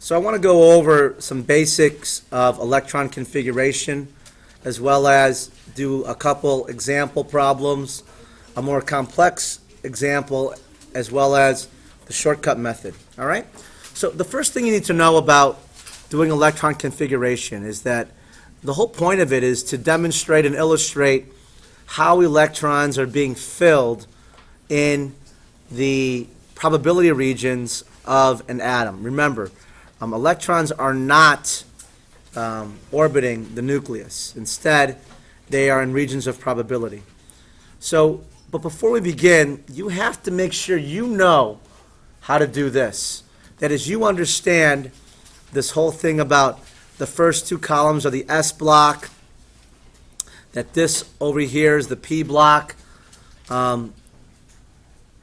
So I want to go over some basics of electron configuration, as well as do a couple example problems, a more complex example, as well as the shortcut method. All right? So the first thing you need to know about doing electron configuration is that the whole point of it is to demonstrate and illustrate how electrons are being filled in the probability regions of an atom. Remember, electrons are not orbiting the nucleus. Instead, they are in regions of probability. But before we begin, you have to make sure you know how to do this. That is, you understand this whole thing about the first two columns are the S block, that this over here is the P block. In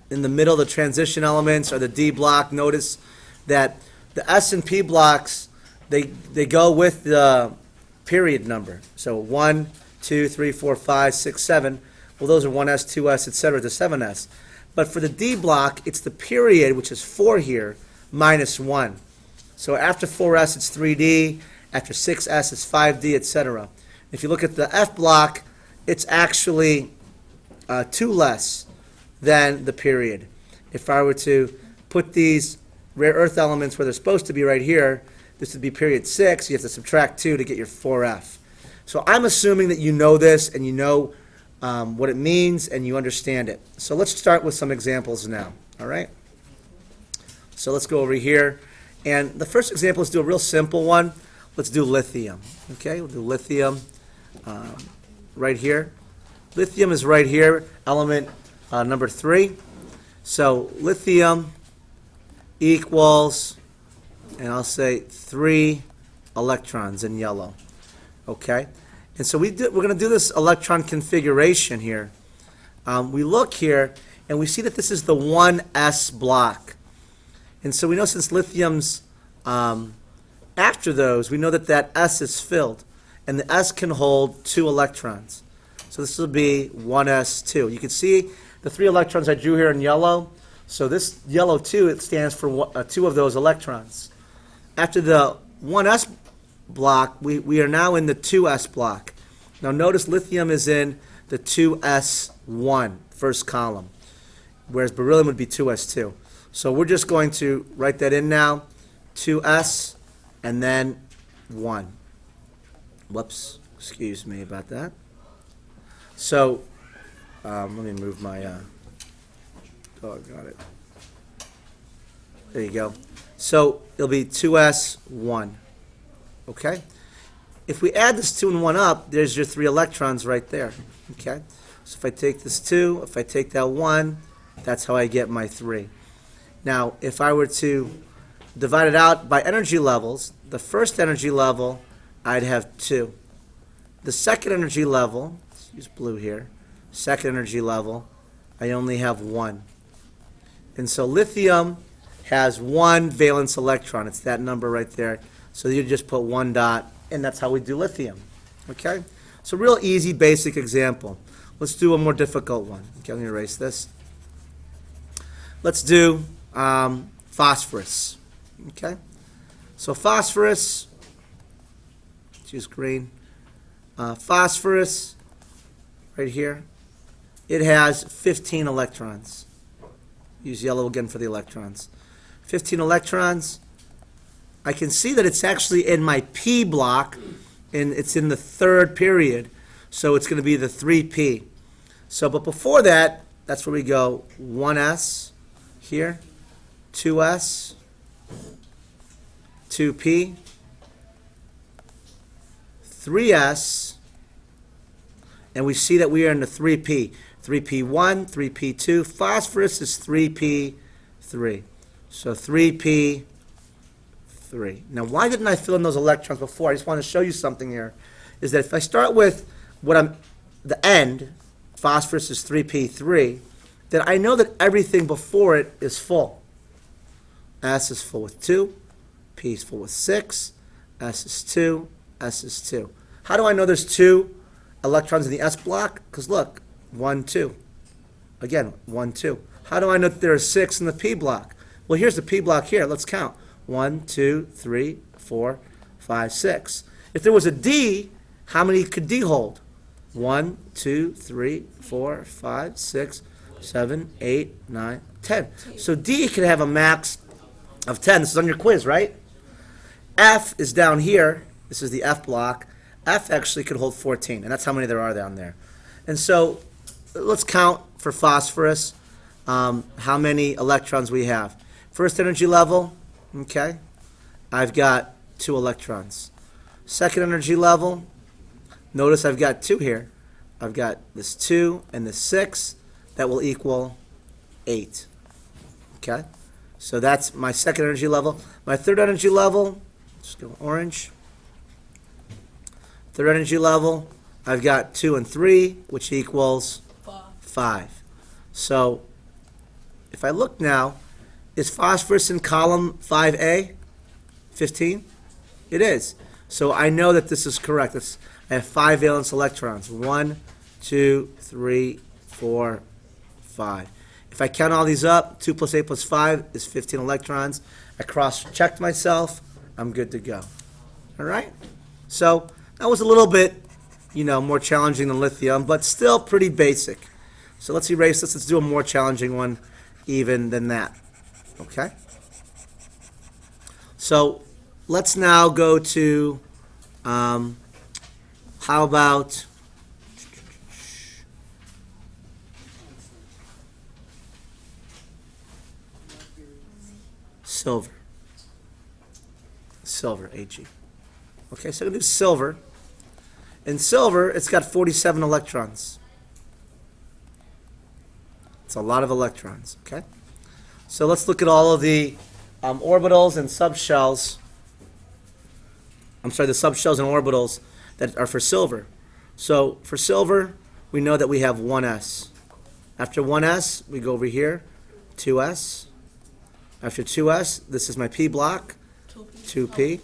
the middle, the transition elements are the D block. Notice that the S and P blocks, they go with the period number. So 1, 2, 3, 4, 5, 6, 7. Well, those are 1S, 2S, etc. to 7S. But for the D block, it's the period, which is 4 here, minus 1. So after 4S, it's 3D. After 6S, it's 5D, etc. If you look at the F block, it's actually 2 less than the period. If I were to put these rare earth elements where they're supposed to be right here, this would be period 6. You have to subtract 2 to get your 4F. So I'm assuming that you know this and you know what it means and you understand it. So let's start with some examples now. All right? So let's go over here. And the first example is do a real simple one. Let's do lithium. Okay, we'll do lithium right here. Lithium is right here, element number 3. So lithium equals, and I'll say 3 electrons in yellow. Okay, and so we're going to do this electron configuration here. We look here, and we see that this is the 1s block. And so we know since lithium's after those, we know that that S is filled, and the S can hold 2 electrons. So this will be 1s2. You can see the 3 electrons I drew here in yellow. So this yellow 2, it stands for 2 of those electrons. After the 1s block, we are now in the 2s block. Now notice lithium is in the 2s1, first column, whereas beryllium would be 2s2. So we're just going to write that in now, 2s, and then 1. Whoops, excuse me about that. So let me move my, oh, got it. There you go. So it'll be 2s1, okay? If we add this 2 and 1 up, there's your 3 electrons right there, okay? So if I take this 2, if I take that 1, that's how I get my 3. Now, if I were to divide it out by energy levels, the first energy level, I'd have 2. The second energy level, let's use blue here, second energy level, I only have 1. And so lithium has 1 valence electron. It's that number right there. So you just put 1 dot, and that's how we do lithium. Okay? So real easy, basic example. Let's do a more difficult one. Okay, let me erase this. Let's do phosphorus. Okay? So phosphorus, let's use green. Phosphorus, right here, it has 15 electrons. Use yellow again for the electrons. 15 electrons. I can see that it's actually in my P block, and it's in the 3rd period, so it's going to be the 3P. So, but before that, that's where we go 1s here, 2s, 2p, 3s, and we see that we are in the 3p. 3p1, 3p2. Phosphorus is 3p3. So 3p3. Now, why didn't I fill in those electrons before? I just want to show you something here. Is that if I start with the end, phosphorus is 3p3, then I know that everything before it is full. S is full with 2. P is full with 6. S is 2. S is 2. How do I know there's 2 electrons in the S block? Because look, 1, 2. Again, 1, 2. How do I know that there are 6 in the P block? Well, here's the P block here. Let's count. 1, 2, 3, 4, 5, 6. If there was a D, how many could D hold? 1, 2, 3, 4, 5, 6, 7, 8, 9, 10. So D could have a max of 10. This is on your quiz, right? F is down here. This is the F block. F actually could hold 14, and that's how many there are down there. And so let's count for phosphorus how many electrons we have. First energy level, okay, I've got 2 electrons. Second energy level, notice I've got 2 here. I've got this 2 and this 6. That will equal 8. Okay? So that's my second energy level. My third energy level, let's go orange. Third energy level, I've got 2 and 3, which equals 5. So if I look now, is phosphorus in column 5A 15? It is. So I know that this is correct. I have 5 valence electrons. 1, 2, 3, 4, 5. If I count all these up, 2 plus 8 plus 5 is 15 electrons. I cross-checked myself. I'm good to go. All right? So that was a little bit, more challenging than lithium, but still pretty basic. So let's erase this. Let's do a more challenging one even than that. Okay? So let's now go to, how about silver. Silver, Ag. Okay, so I'm going to do silver. In silver, it's got 47 electrons. It's a lot of electrons, okay? So let's look at all of the orbitals and subshells. The subshells and orbitals that are for silver. So for silver, we know that we have 1s. After 1s, we go over here, 2s. After 2s, this is my p block, 2p.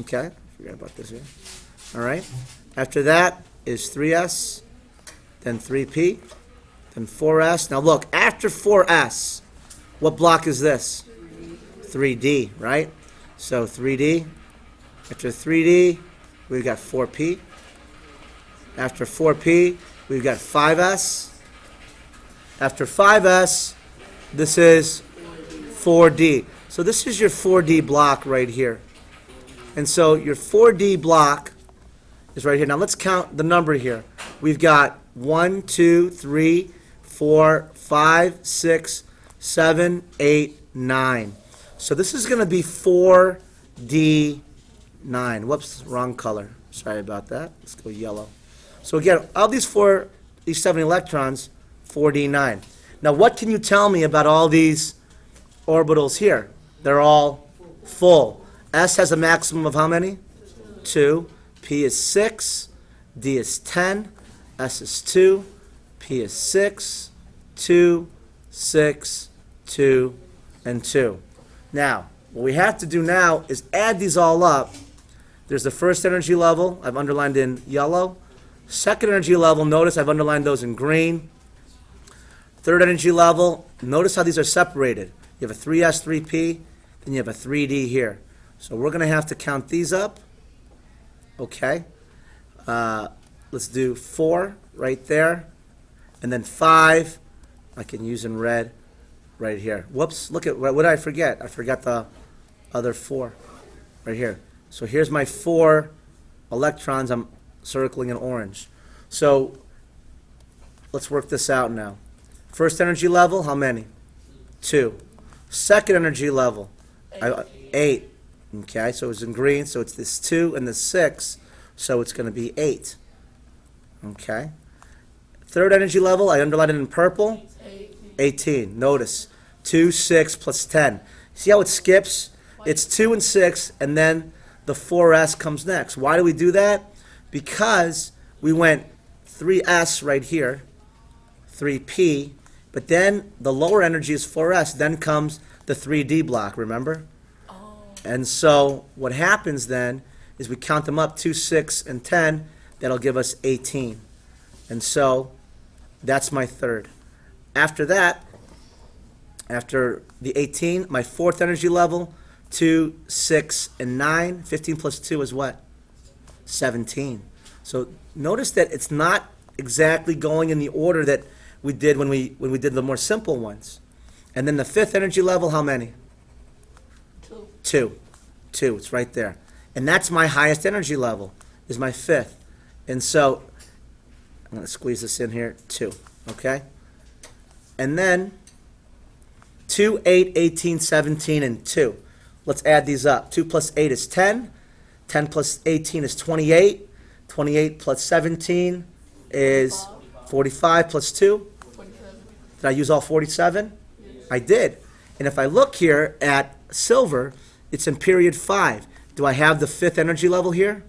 Okay, forget about this here. All right. After that is 3s, then 3p, then 4s. Now look, after 4s, what block is this? 3d, right? So 3d. After 3d, we've got 4p. After 4p, we've got 5s. After 5s, this is 4d. So this is your 4d block right here. And so your 4d block is right here. Now let's count the number here. We've got 1, 2, 3, 4, 5, 6, 7, 8, 9. So this is going to be 4d9. Whoops, wrong color. Sorry about that. Let's go yellow. So again, all these 7 electrons, 4d9. Now what can you tell me about all these orbitals here? They're all full. S has a maximum of how many? 2. P is 6. D is 10. S is 2. P is 6. 2, 6, 2, and 2. Now, what we have to do now is add these all up. There's the first energy level, I've underlined in yellow. Second energy level, notice I've underlined those in green. Third energy level, notice how these are separated. You have a 3s, 3p, then you have a 3d here. So we're going to have to count these up. Okay. Let's do 4 right there. And then 5, I can use in red right here. Whoops, look at, what did I forget? I forgot the other 4 right here. So here's my 4 electrons I'm circling in orange. So let's work this out now. First energy level, how many? 2. Second energy level, 8. Okay, so it's in green, so it's this 2 and this 6, so it's going to be 8. Okay. Third energy level, I underlined it in purple, 18. Notice, 2, 6 plus 10. See how it skips? It's 2 and 6, and then the 4s comes next. Why do we do that? Because we went 3s right here, 3p, but then the lower energy is 4s, then comes the 3d block, remember? And so what happens then is we count them up, 2, 6, and 10. That'll give us 18. And so that's my third. After that, after the 18, my fourth energy level, 2, 6, and 9. 15 plus 2 is what? 17. So notice that it's not exactly going in the order that we did when we did the more simple ones. And then the fifth energy level, how many? 2. 2. 2, it's right there. And that's my highest energy level, is my fifth. And so, I'm going to squeeze this in here, 2, okay? And then, 2, 8, 18, 17, and 2. Let's add these up. 2 plus 8 is 10. 10 plus 18 is 28. 28 plus 17 is 45 plus 2. 47. Did I use all 47? Yes. I did. And if I look here at silver, it's in period 5. Do I have the fifth energy level here?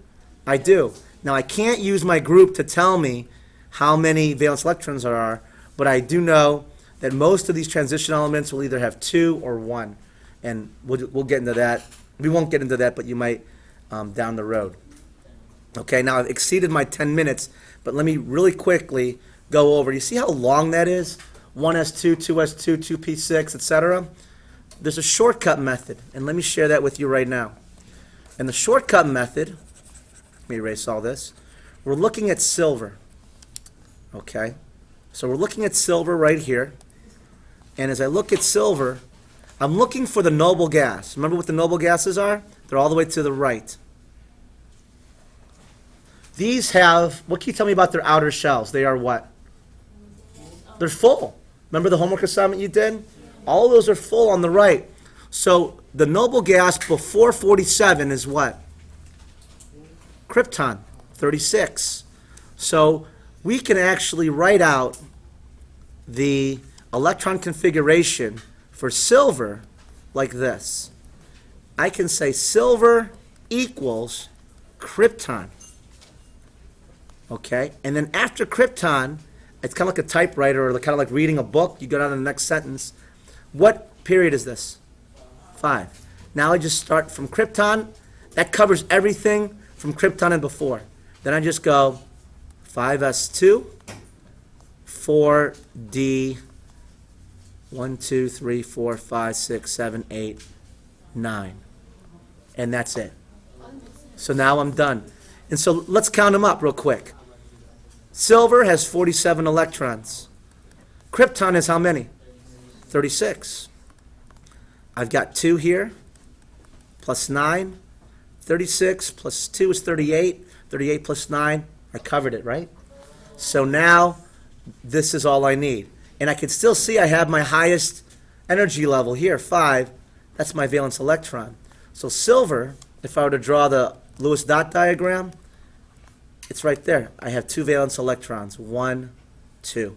I do. Now, I can't use my group to tell me how many valence electrons there are, but I do know that most of these transition elements will either have 2 or 1. And we'll get into that. We won't get into that, but you might down the road. Okay, now I've exceeded my 10 minutes, but let me really quickly go over. You see how long that is? 1s2, 2s2, 2p6, etc. There's a shortcut method, and let me share that with you right now. And the shortcut method, let me erase all this. We're looking at silver. Okay, so we're looking at silver right here. And as I look at silver, I'm looking for the noble gas. Remember what the noble gases are? They're all the way to the right. These have, what can you tell me about their outer shells? They are what? They're full. Remember the homework assignment you did? All of those are full on the right. So the noble gas before 47 is what? Krypton, 36. So we can actually write out the electron configuration for silver like this. I can say silver equals krypton. Okay? And then after krypton, it's kind of like a typewriter or kind of like reading a book. You go down to the next sentence. What period is this? 5. Now I just start from krypton. That covers everything from krypton and before. Then I just go 5s2, 4d, 1, 2, 3, 4, 5, 6, 7, 8, 9. And that's it. So now I'm done. And so let's count them up real quick. Silver has 47 electrons. Krypton has how many? 36. I've got 2 here, plus 9. 36 plus 2 is 38. 38 plus 9, I covered it, right? So now this is all I need. And I can still see I have my highest energy level here, 5. That's my valence electron. So silver, if I were to draw the Lewis dot diagram, it's right there. I have 2 valence electrons, 1, 2,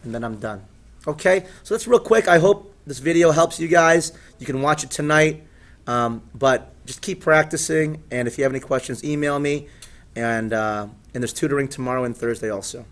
and then I'm done. Okay, so that's real quick. I hope this video helps you guys. You can watch it tonight, but just keep practicing, and if you have any questions, email me, and there's tutoring tomorrow and Thursday also.